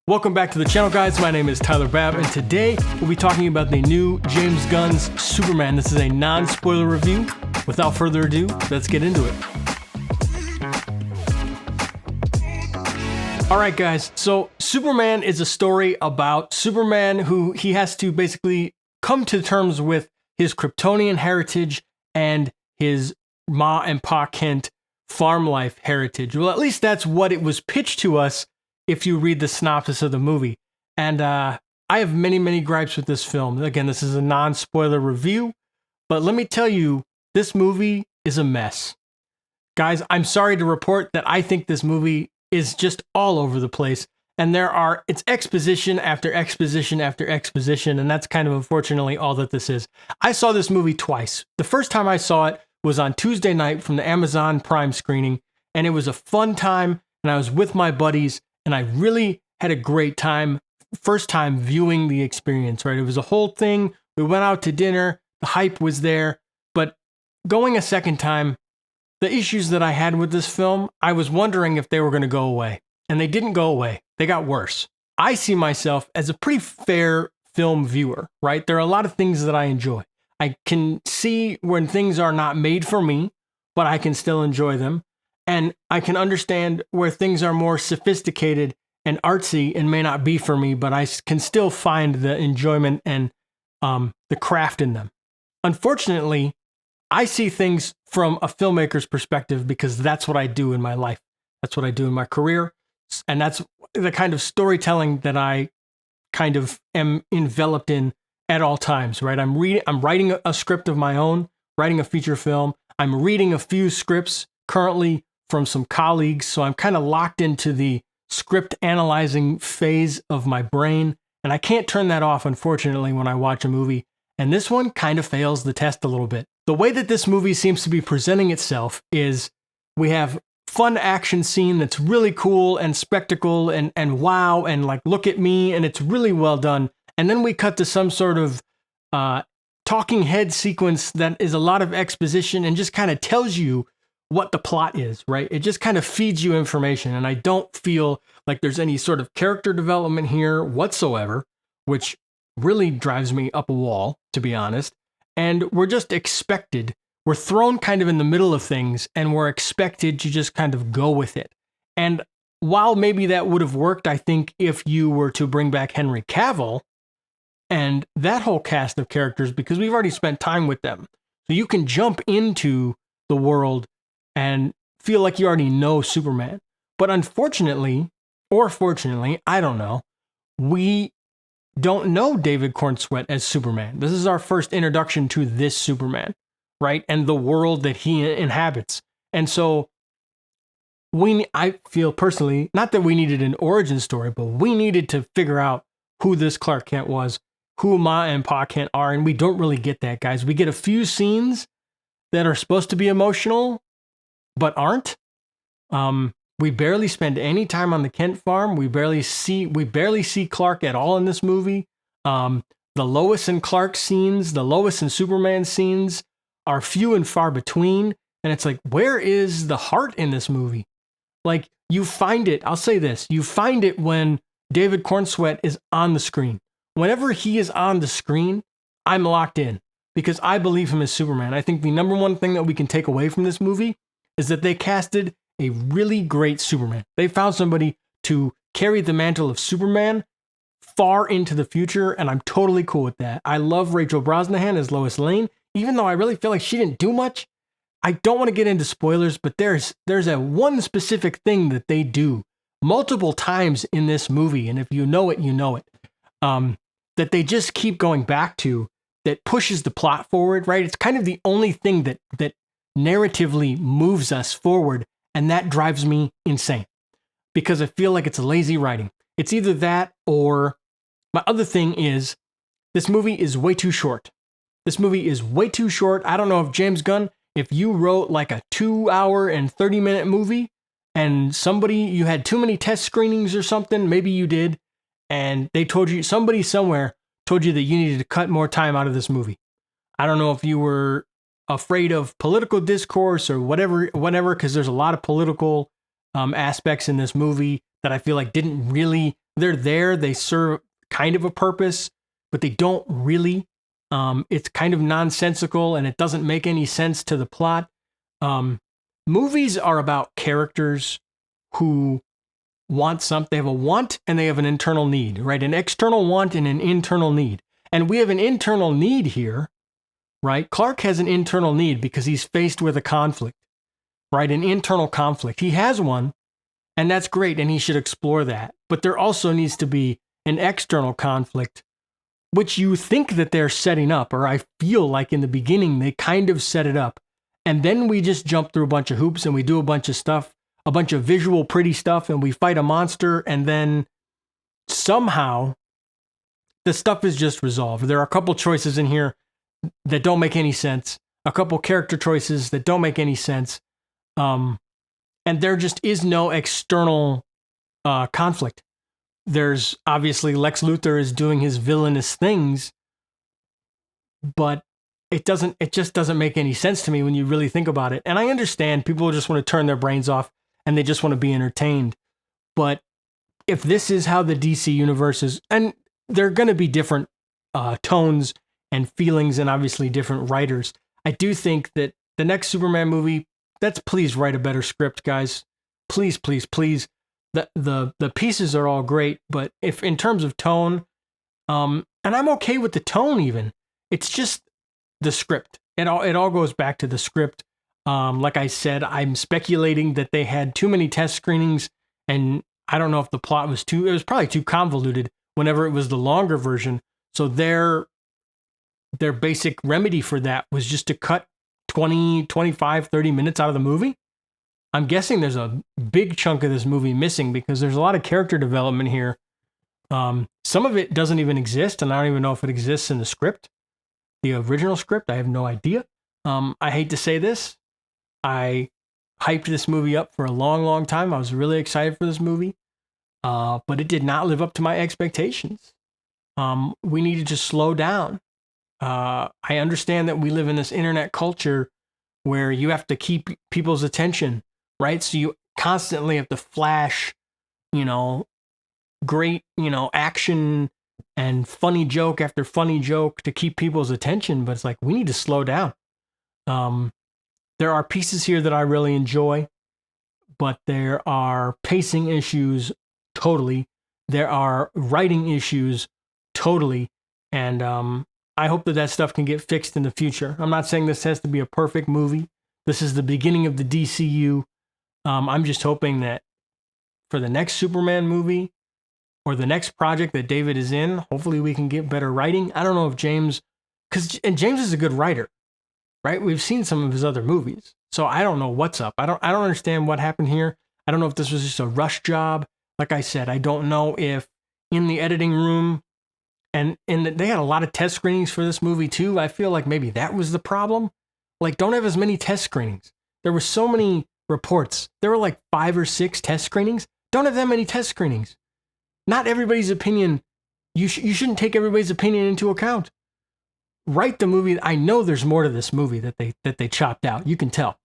Welcome back to the channel, guys. My name is Tyler Babb, and today we'll be talking about the new James Gunn's Superman. This is a non-spoiler review. Without further ado, let's get into it. Alright guys, so Superman is a story about Superman who he has to basically come to terms with his Kryptonian heritage and his Ma and Pa Kent farm life heritage. Well, at least that's what it was pitched to us if you read the synopsis of the movie. And I have many gripes with this film. Again, this is a non-spoiler review, but let me tell you, this movie is a mess. Guys, I'm sorry to report that I think this movie is just all over the place, and it's exposition after exposition after exposition, and that's kind of unfortunately all that this is. I saw this movie twice. The first time I saw it was on Tuesday night from the Amazon Prime screening, and it was a fun time, and I was with my buddies, and I really had a great time, first time viewing the experience, right? It was a whole thing. We went out to dinner, the hype was there, but going a second time, the issues that I had with this film, I was wondering if they were going to go away. And they didn't go away. They got worse. I see myself as a pretty fair film viewer, right? There are a lot of things that I enjoy. I can see when things are not made for me, but I can still enjoy them. And I can understand where things are more sophisticated and artsy and may not be for me, but I can still find the enjoyment and the craft in them. Unfortunately, I see things from a filmmaker's perspective because that's what I do in my life. That's what I do in my career. And that's the kind of storytelling that I kind of am enveloped in at all times, right? I'm writing a script of my own, writing a feature film. I'm reading a few scripts currently from some colleagues. So I'm kind of locked into the script analyzing phase of my brain. And I can't turn that off, unfortunately, when I watch a movie. And this one kind of fails the test a little bit. The way that this movie seems to be presenting itself is we have fun action scene that's really cool and spectacle and wow and like look at me, and it's really well done. And then we cut to some sort of talking head sequence that is a lot of exposition and just kind of tells you what the plot is, right? It just kind of feeds you information, and I don't feel like there's any sort of character development here whatsoever, which really drives me up a wall, to be honest. And we're just expected, we're thrown kind of in the middle of things, and we're expected to just kind of go with it. And while maybe that would have worked, I think, if you were to bring back Henry Cavill and that whole cast of characters, because we've already spent time with them. So you can jump into the world and feel like you already know Superman. But unfortunately, or fortunately, I don't know, we don't know David Cornsweet as Superman. This is our first introduction to this Superman, right? And the world that he inhabits. And so I feel personally, not that we needed an origin story, but we needed to figure out who this Clark Kent was, who Ma and Pa Kent are, and we don't really get that, guys. We get a few scenes that are supposed to be emotional, but aren't. We barely spend any time on the Kent farm. We barely see Clark at all in this movie. The Lois and Clark scenes, the Lois and Superman scenes are few and far between. And it's like, where is the heart in this movie? Like, you find it, I'll say this, you find it when David Cornsweet is on the screen. Whenever he is on the screen, I'm locked in because I believe him as Superman. I think the number one thing that we can take away from this movie is that they casted a really great Superman. They found somebody to carry the mantle of Superman far into the future, and I'm totally cool with that. I love Rachel Brosnahan as Lois Lane, even though I really feel like she didn't do much. I don't want to get into spoilers, but there's a one specific thing that they do multiple times in this movie, and if you know it, you know it, that they just keep going back to that pushes the plot forward, right? It's kind of the only thing that narratively moves us forward. And that drives me insane because I feel like it's lazy writing. It's either that or my other thing is this movie is way too short. This movie is way too short. I don't know if James Gunn, if you wrote like a 2-hour and 30-minute movie and you had too many test screenings or something, maybe you did, and they told you, somebody somewhere told you that you needed to cut more time out of this movie. I don't know if you were afraid of political discourse or whatever, because there's a lot of political aspects in this movie that I feel like didn't really They're there. They serve kind of a purpose, but they don't really. It's kind of nonsensical and it doesn't make any sense to the plot. Movies are about characters who want something. They have a want and they have an internal need, right? An external want and an internal need. And we have an internal need here, right? Clark has an internal need because he's faced with a conflict, right? An internal conflict. He has one, and that's great, and he should explore that. But there also needs to be an external conflict, which you think that they're setting up, or I feel like in the beginning they kind of set it up. And then we just jump through a bunch of hoops and we do a bunch of stuff, a bunch of visual pretty stuff, and we fight a monster, and then somehow the stuff is just resolved. There are a couple choices in here that don't make any sense, a couple character choices that don't make any sense, and there just is no external conflict. There's obviously Lex Luthor is doing his villainous things, but it just doesn't make any sense to me when you really think about it. And I understand people just want to turn their brains off and they just want to be entertained. But if this is how the DC universe is, and there are going to be different tones and feelings and obviously different writers, I do think that the next Superman movie, please write a better script, guys. Please, please, please. The pieces are all great, but if in terms of tone, and I'm okay with the tone even, it's just the script. It all goes back to the script. Like I said, I'm speculating that they had too many test screenings, and I don't know if the plot was it was probably too convoluted whenever it was the longer version. So their basic remedy for that was just to cut 20, 25, 30 minutes out of the movie. I'm guessing there's a big chunk of this movie missing because there's a lot of character development here. Some of it doesn't even exist, and I don't even know if it exists in the script. The original script, I have no idea. I hate to say this. I hyped this movie up for a long, long time. I was really excited for this movie, but it did not live up to my expectations. We needed to slow down. I understand that we live in this internet culture where you have to keep people's attention, right? So you constantly have to flash, great, action and funny joke after funny joke to keep people's attention. But it's like, we need to slow down. There are pieces here that I really enjoy, but there are pacing issues, totally. There are writing issues, totally. And I hope that stuff can get fixed in the future. I'm not saying this has to be a perfect movie. This is the beginning of the DCU. I'm just hoping that for the next Superman movie or the next project that David is in, hopefully we can get better writing. I don't know if James is a good writer, right? We've seen some of his other movies. So I don't know what's up. I don't understand what happened here. I don't know if this was just a rush job. Like I said, I don't know if in the editing room, and they had a lot of test screenings for this movie too. I feel like maybe that was the problem. Like, don't have as many test screenings. There were so many reports. There were like 5 or 6 test screenings. Don't have that many test screenings. Not everybody's opinion. You shouldn't take everybody's opinion into account. Write the movie. I know there's more to this movie that they chopped out. You can tell,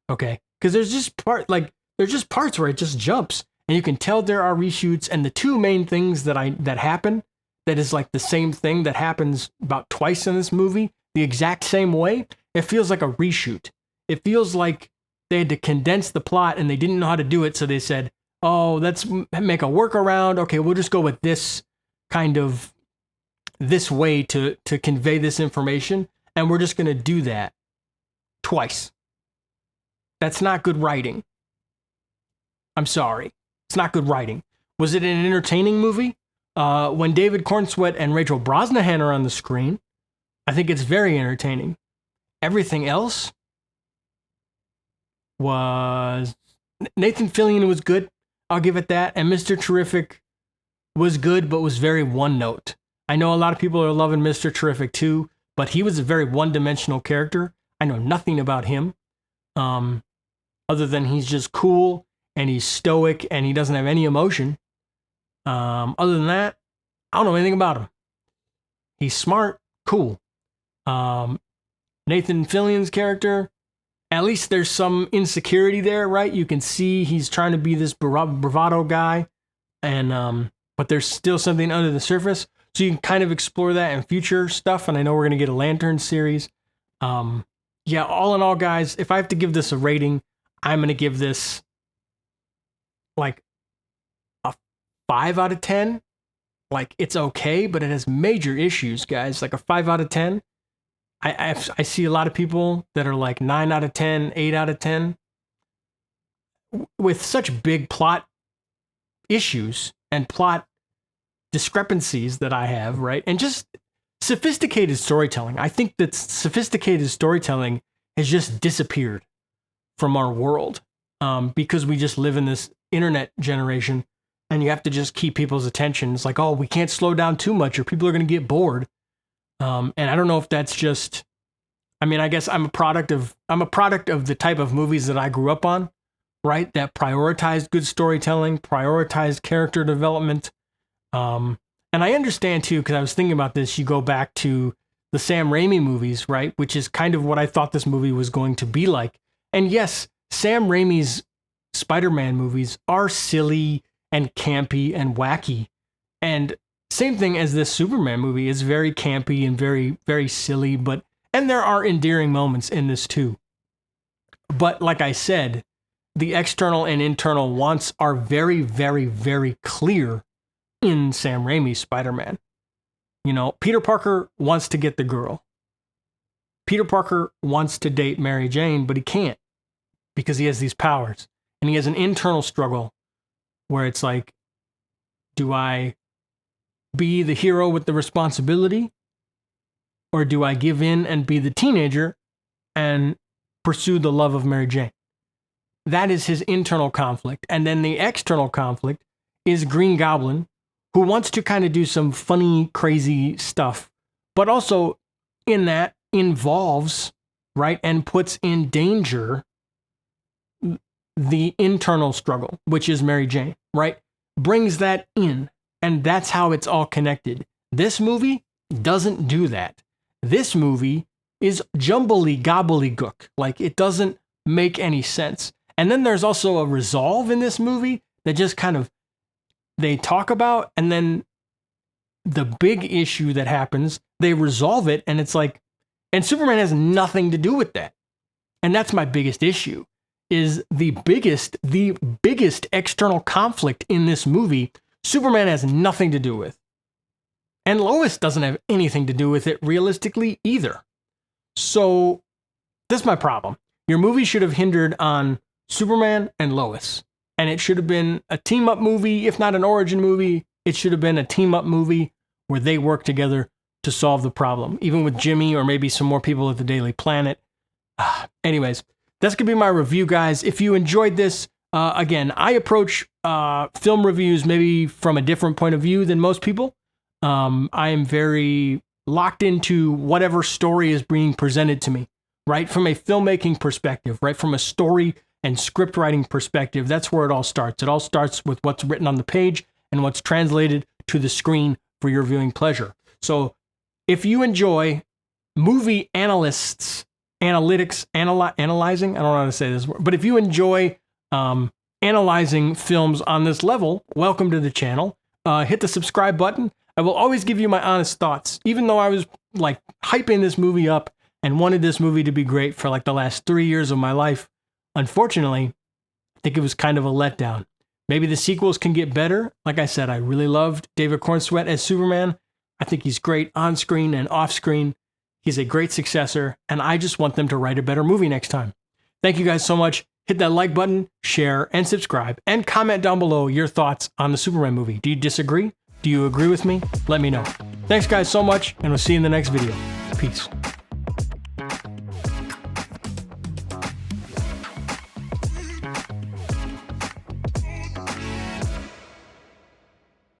okay? Because there's just parts where it just jumps, and you can tell there are reshoots. And the two main things that happen, that is like the same thing that happens about twice in this movie, the exact same way. It feels like a reshoot. It feels like they had to condense the plot and they didn't know how to do it, so they said, "Oh, let's make a workaround. Okay, we'll just go with this way to convey this information, and we're just going to do that twice." That's not good writing. I'm sorry. It's not good writing. Was it an entertaining movie? When David Cornsweet and Rachel Brosnahan are on the screen, I think it's very entertaining. Everything else was... Nathan Fillion was good. I'll give it that. And Mr. Terrific was good, but was very one note. I know a lot of people are loving Mr. Terrific too, but he was a very one-dimensional character. I know nothing about him, other than he's just cool and he's stoic and he doesn't have any emotion. Other than that, I don't know anything about him. He's smart, cool. Nathan Fillion's character, at least there's some insecurity there, right? You can see he's trying to be this bravado guy, and but but there's still something under the surface. So you can kind of explore that in future stuff. And I know we're going to get a Lantern series. Yeah, all in all, guys, if I have to give this a rating, I'm going to give this like a 5 out of 10. Like, it's okay, but it has major issues, guys. Like a 5 out of 10. I see a lot of people that are like 9 out of 10, 8 out of 10. With such big plot issues and plot discrepancies that I have, right? And just sophisticated storytelling. I think that sophisticated storytelling has just disappeared from our world because we just live in this internet generation and you have to just keep people's attention. It's like, oh, we can't slow down too much or people are going to get bored. And I don't know if that's just, I mean, I guess I'm a product of the type of movies that I grew up on, right? That prioritized good storytelling, prioritized character development. And I understand too, because I was thinking about this, you go back to the Sam Raimi movies, right? Which is kind of what I thought this movie was going to be like. And yes, Sam Raimi's Spider-Man movies are silly and campy and wacky. And same thing as this Superman movie is very campy and very, very silly, and there are endearing moments in this too. But like I said, the external and internal wants are very, very, very clear in Sam Raimi's Spider-Man. You know, Peter Parker wants to get the girl. Peter Parker wants to date Mary Jane, but he can't because he has these powers. And he has an internal struggle where it's like, do I be the hero with the responsibility? Or do I give in and be the teenager and pursue the love of Mary Jane? That is his internal conflict. And then the external conflict is Green Goblin, who wants to kind of do some funny, crazy stuff, but also in that involves, right, and puts in danger the internal struggle, which is Mary Jane, right? Brings that in, and that's how it's all connected. This movie doesn't do that. This movie is jumbly gobbledygook. Like, it doesn't make any sense. And then there's also a resolve in this movie that just kind of they talk about, and then the big issue that happens, they resolve it, and it's like, and Superman has nothing to do with that. And that's my biggest issue, is the biggest external conflict in this movie, Superman has nothing to do with. And Lois doesn't have anything to do with it realistically either. So that's my problem. Your movie should have hindered on Superman and Lois. And it should have been a team-up movie, if not an origin movie. It should have been a team-up movie where they work together to solve the problem, even with Jimmy or maybe some more people at the Daily Planet. Anyways, that's going to be my review, guys. If you enjoyed this, again, I approach film reviews maybe from a different point of view than most people. I am very locked into whatever story is being presented to me, right? From a filmmaking perspective, right? From a story and script writing perspective, that's where it all starts. It all starts with what's written on the page and what's translated to the screen for your viewing pleasure. So if you enjoy movie analyzing, I don't know how to say this word, but if you enjoy analyzing films on this level, welcome to the channel. Hit the subscribe button. I will always give you my honest thoughts, even though I was like hyping this movie up and wanted this movie to be great for like the last 3 years of my life. Unfortunately, I think it was kind of a letdown. Maybe the sequels can get better. Like I said, I really loved David Cornsweet as Superman. I think he's great on screen and off screen. He's a great successor, and I just want them to write a better movie next time. Thank you guys so much. Hit that like button, share, and subscribe, and comment down below your thoughts on the Superman movie. Do you disagree? Do you agree with me? Let me know. Thanks guys so much, and we'll see you in the next video. Peace.